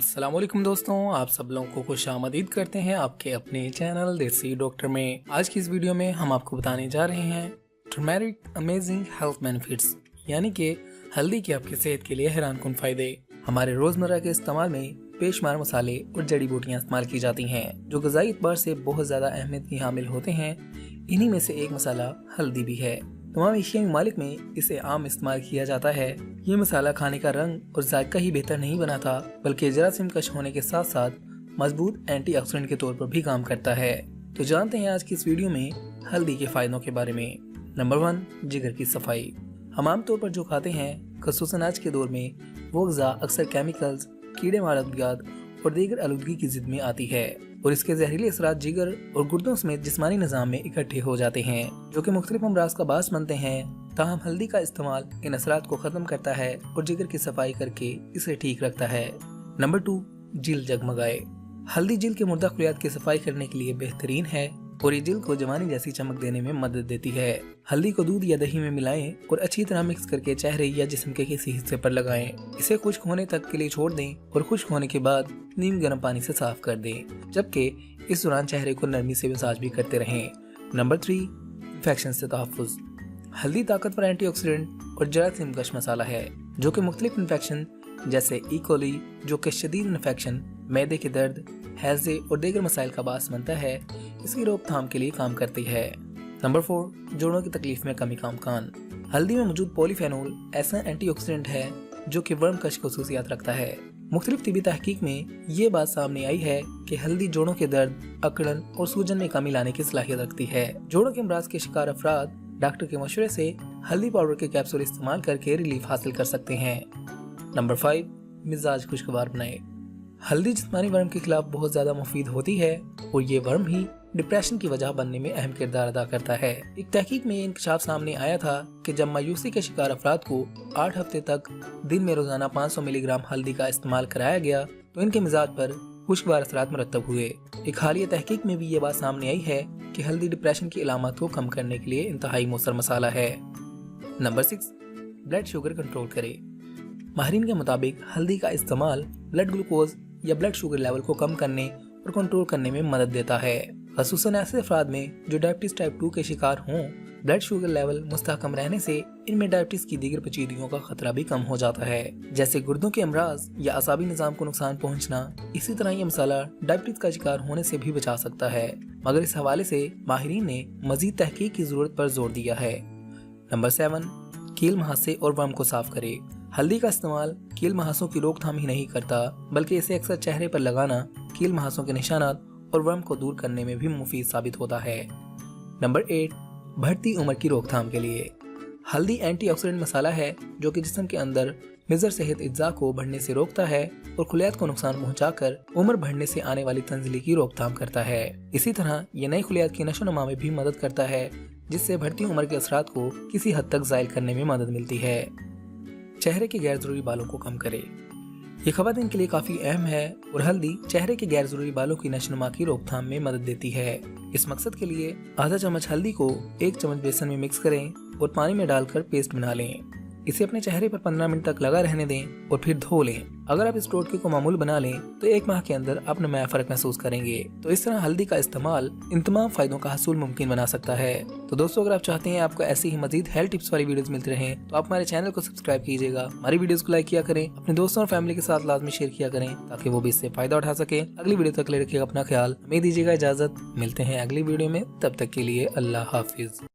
अस्सलाम वालेकुम दोस्तों, आप सब लोगों को खुश आमदीद करते हैं आपके अपने चैनल देसी डॉक्टर में। आज की इस वीडियो में हम आपको बताने जा रहे हैं टर्मेरिक अमेजिंग हेल्थ बेनिफिट्स, यानी कि हल्दी के आपकी सेहत के लिए हैरानकुन फायदे। हमारे रोजमर्रा के इस्तेमाल में बेशुमार मसाले और जड़ी बूटियां इस्तेमाल की जाती हैं जो ग़िज़ाई एतबार से बहुत ज़्यादा अहमियत की हामिल होते हैं। इन्हीं में से एक मसाला हल्दी भी है। तमाम एशियाई ममालिक में इसे आम इस्तेमाल किया जाता है। ये मसाला खाने का रंग और जायका ही बेहतर नहीं बनाता, बल्कि जरासीम कश होने के साथ साथ मजबूत एंटीऑक्सीडेंट के तौर पर भी काम करता है। तो जानते हैं आज की इस वीडियो में हल्दी के फायदों के बारे में। नंबर 1, जिगर की सफाई। हम आम तौर पर जो खाते हैं, खसूसन आज के दौर में, वो ग़िज़ा अक्सर केमिकल्स, कीड़े मार अद्वियात और दीगर आलूदगी की जिद में आती है और इसके जहरीले असरात जिगर और गुर्दों समेत जिस्मानी निज़ाम में इकट्ठे हो जाते हैं जो कि मुख्तलिफ अमराज का बास बनते हैं। ताहम हल्दी का इस्तेमाल इन असरात को ख़त्म करता है और जिगर की सफाई करके इसे ठीक रखता है। नंबर 2, जिल्द जगमगाए। हल्दी जिल्द के मुर्दा खुलियात की सफाई करने के लिए बेहतरीन है और ये जिल्द को जवानी जैसी चमक देने में मदद देती है। हल्दी को दूध या दही में मिलाएं और अच्छी तरह मिक्स करके चेहरे या जिस्म के किसी हिस्से पर लगाएं। इसे खुश्क होने तक के लिए छोड़ दें और खुश्क होने के बाद नीम गर्म पानी से साफ कर दें, जबकि इस दौरान चेहरे को नरमी से मसाज भी करते रहें। नंबर 3, इन्फेक्शन से तहफ़्फ़ुज़। हल्दी ताकतवर एंटीऑक्सीडेंट और जरासीम कश मसाला है जो कि मुख्तलिफ इन्फेक्शन जैसे ई कोली, जो कि शदीद इन्फेक्शन, मैदे के दर्द, हैज़े और दीगर मसाइल का बास बनता है, इसकी रोकथाम के लिए काम करती है। नंबर 4, जोड़ों की तकलीफ में कमी का इम्कान। हल्दी में मौजूद पॉलीफेनोल ऐसा एंटीऑक्सीडेंट है जो कि वर्म कश खसूसियात रखता है। मुख्तलिफ तिबी तहकीक में ये बात सामने आई है कि हल्दी जोड़ों के दर्द, अकड़न और सूजन में कमी लाने की सलाहियत रखती है। जोड़ों के अमराज के शिकार अफराद डॉक्टर के मशवरे से हल्दी पाउडर के कैप्सूल इस्तेमाल करके रिलीफ हासिल कर सकते हैं। नंबर 5, मिजाज खुशगवार बनाए। हल्दी जिस्मानी वर्म के खिलाफ बहुत ज्यादा मुफीद होती है और ये वर्म ही डिप्रेशन की वजह बनने में अहम किरदार अदा करता है। एक तहकीक में ये इंकशाफ सामने आया था कि जब मायूसी के शिकार अफराद को 8 हफ्ते तक दिन में रोजाना 500 मिलीग्राम हल्दी का इस्तेमाल कराया गया तो इनके मिजाज पर खुशगवार असरात मुरतब हुए। एक हालिया तहकीक में भी ये बात सामने आई है कि हल्दी डिप्रेशन की अलामत को कम करने के लिए इंतहाई मौसर मसाला है। नंबर 6, ब्लड शुगर कंट्रोल करे। माहिरीन के मुताबिक हल्दी का इस्तेमाल ब्लड ग्लूकोज या ब्लड शुगर लेवल को कम करने और कंट्रोल करने में मदद देता है। खसूसन ऐसे अफराद में जो डायबिटीज टाइप 2 के शिकार हों, ब्लड शुगर लेवल मुस्तहकम रहने से इनमें डायबिटीज की दीगर पेचीदगियों का खतरा भी कम हो जाता है, जैसे गुर्दों के अमराज या असाबी निज़ाम को नुकसान पहुंचना। इसी तरह ये मसाला डायबिटीज का शिकार होने से भी बचा सकता है, मगर इस हवाले से माहिरीन ने मजीद तहकीक की जरूरत पर जोर दिया है। नंबर 7, कील मुहासे और वर्म को साफ करे। हल्दी का इस्तेमाल कील मुहासों की रोकथाम ही नहीं करता, बल्कि इसे अक्सर चेहरे पर लगाना कील मुहासों के निशानात और वर्म को दूर करने में भी मुफीद साबित होता है। नंबर 8, बढ़ती उम्र की रोकथाम के लिए। हल्दी एंटीऑक्सीडेंट मसाला है जो कि जिस्म के अंदर मिज़र सेहत अज्जा को बढ़ने से रोकता है और खुलियात को नुकसान पहुंचाकर उम्र बढ़ने से आने वाली तंजली की रोकथाम करता है। इसी तरह ये नई खुलियात की नशोनुमा में भी मदद करता है, जिससे बढ़ती उम्र के असरात को किसी हद तक ज़ायल करने में मदद मिलती है। चेहरे के गैर जरूरी बालों को कम करे। ये खवातीन के लिए काफी अहम है और हल्दी चेहरे के गैर जरूरी बालों की नशोनुमा की रोकथाम में मदद देती है। इस मकसद के लिए आधा चम्मच हल्दी को 1 चम्मच बेसन में मिक्स करें और पानी में डालकर पेस्ट बना लें। इसे अपने चेहरे पर 15 मिनट तक लगा रहने दें और फिर धो लें। अगर आप इस टोटके को मामूल बना लें तो 1 माह के अंदर आप नया फर्क महसूस करेंगे। तो इस तरह हल्दी का इस्तेमाल इन तमाम फायदों का हसूल मुमकिन बना सकता है। तो दोस्तों, अगर आप चाहते हैं आपको ऐसी ही मजीद हेल्थ टिप्स वाली वीडियोस मिलती रहें तो आप हमारे चैनल को सब्सक्राइब कीजिएगा, हमारी वीडियोस को लाइक किया करें, अपने दोस्तों और फैमिली के साथ लाजमी शेयर किया करें ताकि वो भी इससे फायदा उठा सके। अगली वीडियो तक ले रखिएगा अपना ख्याल। हमें दीजिएगा इजाजत, मिलते हैं अगली वीडियो में। तब तक के लिए अल्लाह हाफिज।